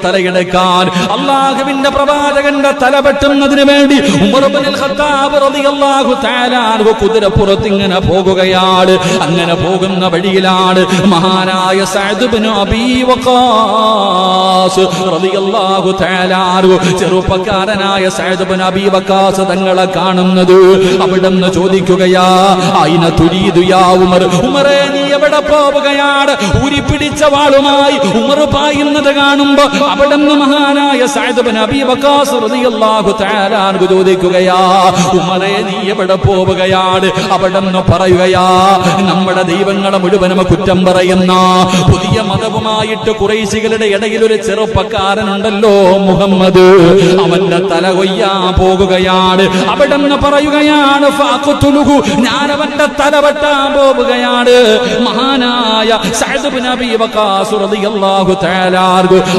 തലയെടുക്കാൻ അള്ളാഹുവിന്റെ പ്രവാചകന്റെ തല വെട്ടുന്നതിന് വേണ്ടി ഉമർ ഇബ്നുൽ ഖത്താബ് റളിയല്ലാഹു തആല അൻഹു കുതിരപ്പുറത്ത് ഇങ്ങനെ പോകുകയാണ്. അങ്ങനെ പോകുന്ന വഴിയിലാണ് മഹാനായ സഅദ് ഇബ്നു അബീ വഖാസ് റളിയല്ലാഹു തആല അൻഹു ചെറുപ്പക്കാരനായ സഅദ് ഇബ്നു അബീ വഖാസ് തങ്ങളെ കാണുന്നത്. അവിടുന്ന് ചോദിക്കുകയാ, അയിന തുരീദു യാ ഉമർ, ഉമറേ നീ എവിടെ പോവുകയാണ്? ഊരിപ്പിടിച്ച വാളുമായി ഉമർ പായുന്നത് കാണുമ്പോ അവിടുന്ന് മഹാനായ സഅദ് ഇബ്നു അബീ വഖാസ് റളിയല്ലാഹു തആല അൻഹു ചോദിക്കുകയാ, ഉമറേ നീ എവിടെ പോവുകയാണ്? അവിടുന്ന് പറയുകയാ, നമ്മുടെ ദൈവങ്ങളെ മുഴുവനും കുറ്റം പറയുന്ന പുതിയ മതവുമായിട്ട് ഖുറൈശികളുടെ ഇടയിൽ ഒരു ചെറുപ്പക്കാരനുണ്ടല്ലോ മുഹമ്മദ്, അവന്റെ തല കൊയ്യാൻ പോകുകയാണ്. അവിടുന്ന് പറയുകയാണ്, ഫഖ്തുലുഹു, ഞാൻ അവന്റെ തല വെട്ടാൻ പോവുകയാണ്. മഹാനായ സഅദ് ഇബ്നു അബീ വഖാസ് റളിയല്ലാഹു തആല